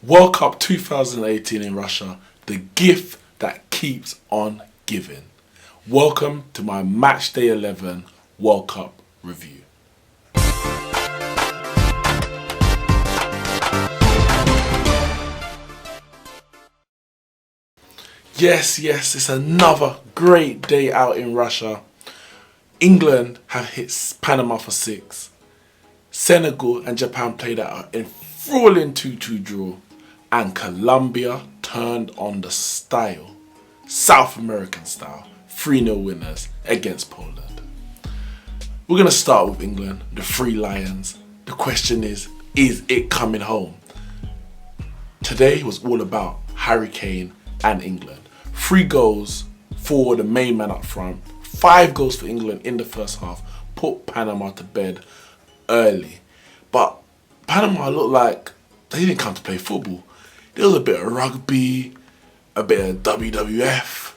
World Cup 2018 in Russia, the gift that keeps on giving. Welcome to my Match Day 11 World Cup review. Yes, it's another great day out in Russia. England have hit Panama for 6. Senegal and Japan played out an enthralling 2-2 draw. And Colombia turned on the style, South American style, 3-0 winners against Poland. We're going to start with England, the Three Lions. The question is it coming home? Today was all about Harry Kane and England. 3 goals for the main man up front, 5 goals for England in the first half, put Panama to bed early. But Panama looked like they didn't come to play football. There was a bit of rugby, a bit of WWF,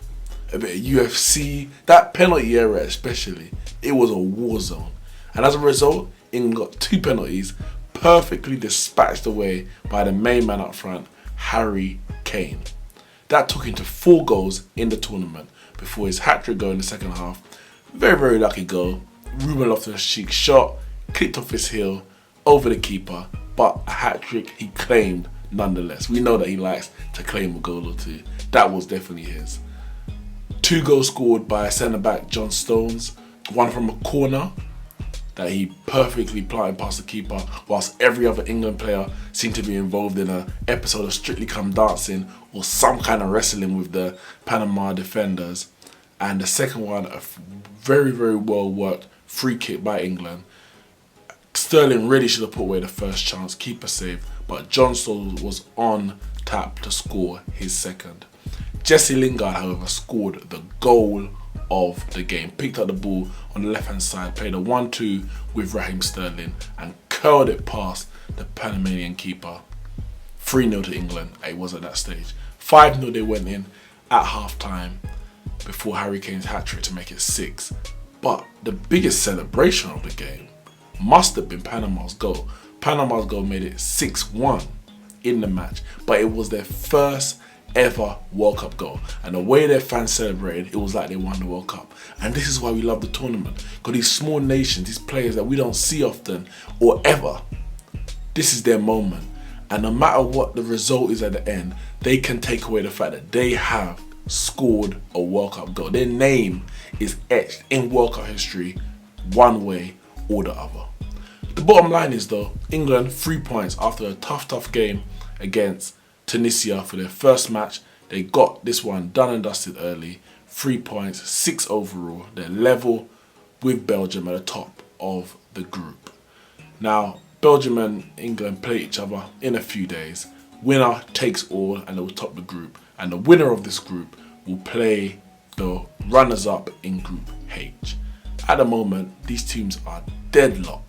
a bit of UFC. That penalty area especially, it was a war zone. And as a result, England got 2 penalties perfectly dispatched away by the main man up front, Harry Kane. That took him to 4 goals in the tournament before his hat-trick goal in the second half. Very lucky goal. Ruben Loftus-Cheek shot, clipped off his heel, over the keeper, but a hat-trick he claimed nonetheless. We know that he likes to claim a goal or two. That was definitely his. 2 goals scored by centre-back John Stones, one from a corner that he perfectly planted past the keeper, whilst every other England player seemed to be involved in an episode of Strictly Come Dancing or some kind of wrestling with the Panama defenders. And the second one, a very well worked free kick by England. Sterling really should have put away the first chance, keeper save, but John Stones was on tap to score his second. Jesse Lingard, however, scored the goal of the game. Picked up the ball on the left-hand side, played a 1-2 with Raheem Sterling and curled it past the Panamanian keeper. 3-0 to England, it was at that stage. 5-0 they went in at half-time before Harry Kane's hat-trick to make it 6. But the biggest celebration of the game must have been Panama's goal. Panama's goal made it 6-1 in the match, but it was their first ever World Cup goal. And the way their fans celebrated, it was like they won the World Cup. And this is why we love the tournament. Because these small nations, these players that we don't see often or ever, this is their moment. And no matter what the result is at the end, they can take away the fact that they have scored a World Cup goal. Their name is etched in World Cup history one way or the other. The bottom line is though, England 3 points after a tough game against Tunisia for their first match. They got this one done and dusted early. 3 points, 6 overall. They're level with Belgium at the top of the group. Now, Belgium and England play each other in a few days. Winner takes all and they will top the group. And the winner of this group will play the runners-up in Group H. At the moment, these teams are deadlocked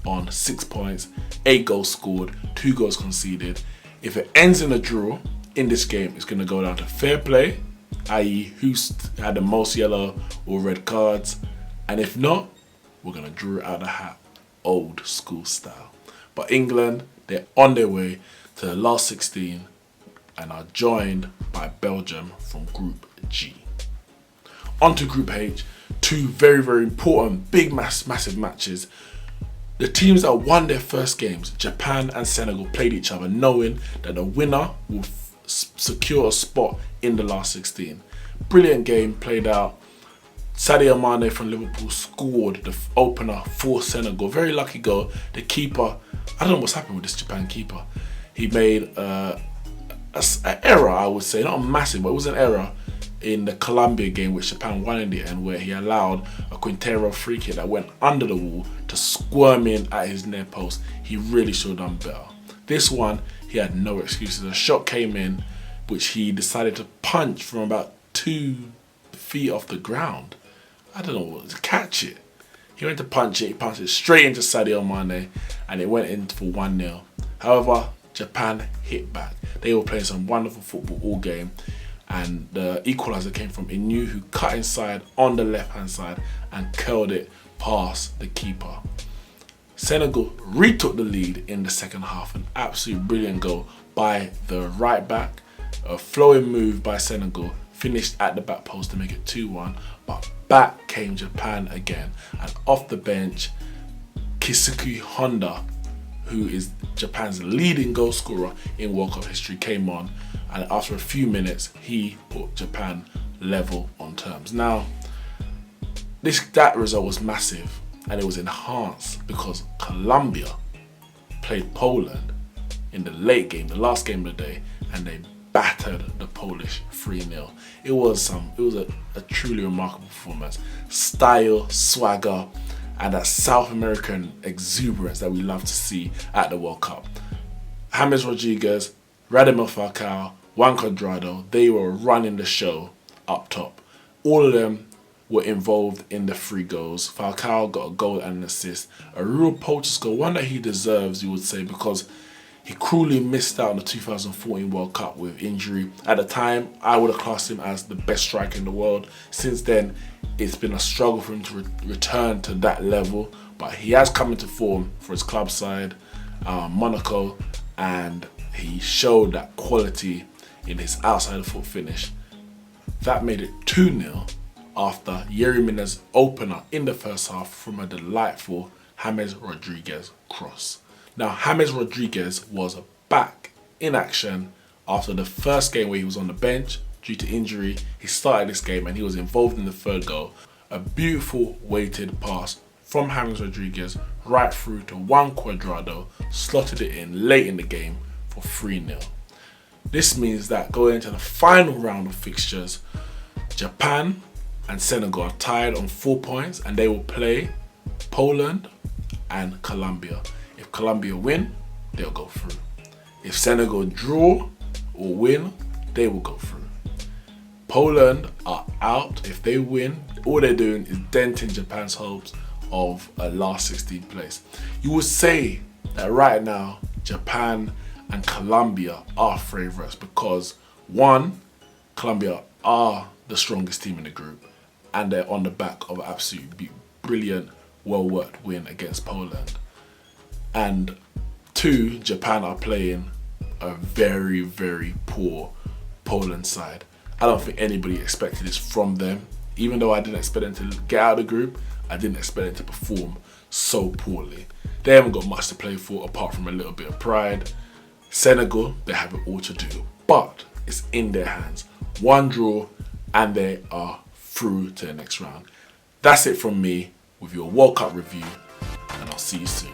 on 6 points, 8 goals scored, 2 goals conceded. If it ends in a draw in this game, it's going to go down to fair play, i.e. who's had the most yellow or red cards. And if not, we're going to draw it out of the hat, old school style. But England, they're on their way to the last 16 and are joined by Belgium from Group G. On to Group H, 2 very important, big, massive matches. The teams that won their first games, Japan and Senegal, played each other knowing that the winner will secure a spot in the last 16. Brilliant game played out. Sadio Mane from Liverpool scored the opener for Senegal. Very lucky goal. The keeper, I don't know what's happened with this Japan keeper. He made an error, I would say. Not a massive, but it was an error in the Colombia game, which Japan won in the end, where he allowed a Quintero free kick that went under the wall to squirm in at his near post. He really should have done better. This one, he had no excuses. A shot came in, which he decided to punch from about 2 feet off the ground. I don't know, to catch it. He went to punch it, he punched it straight into Sadio Mane, and it went in for 1-0. However, Japan hit back. They were playing some wonderful football all game. And the equaliser came from Inu, who cut inside on the left hand side and curled it past the keeper. Senegal retook the lead in the second half. An absolute brilliant goal by the right back. A flowing move by Senegal, finished at the back post to make it 2-1. But back came Japan again. And off the bench, Kisuke Honda, who is Japan's leading goal scorer in World Cup history, came on. And after a few minutes, he put Japan level on terms. Now, that result was massive, and it was enhanced because Colombia played Poland in the late game, the last game of the day, and they battered the Polish 3-0. It was a truly remarkable performance. Style, swagger, and that South American exuberance that we love to see at the World Cup. James Rodriguez, Radamel Falcao, Juan Cuadrado, they were running the show up top. All of them were involved in the 3 goals. Falcao got a goal and an assist. A real poacher's goal, one that he deserves, you would say, because he cruelly missed out on the 2014 World Cup with injury. At the time, I would have classed him as the best striker in the world. Since then, it's been a struggle for him to return to that level. But he has come into form for his club side, Monaco, and he showed that quality in his outside of foot finish. That made it 2-0 after Yerry Mina's opener in the first half from a delightful James Rodriguez cross. Now, James Rodriguez was back in action after the first game where he was on the bench due to injury. He started this game and he was involved in the 3rd goal. A beautiful weighted pass from James Rodriguez right through to Juan Cuadrado, slotted it in late in the game for 3-0. This means that going into the final round of fixtures, Japan and Senegal are tied on 4 points, and they will play Poland and Colombia. If Colombia win, they'll go through. If Senegal draw or win, they will go through. Poland are out. If they win, all they're doing is denting Japan's hopes of a last 16 place. You would say that right now, Japan and Colombia are favourites because, one, Colombia are the strongest team in the group and they're on the back of an absolutely brilliant, well-worked win against Poland. And 2, Japan are playing a very, very poor Poland side. I don't think anybody expected this from them. Even though I didn't expect them to get out of the group, I didn't expect them to perform so poorly. They haven't got much to play for apart from a little bit of pride. Senegal, they have it all to do, but it's in their hands. 1 draw and they are through to the next round. That's it from me with your World Cup review, and I'll see you soon.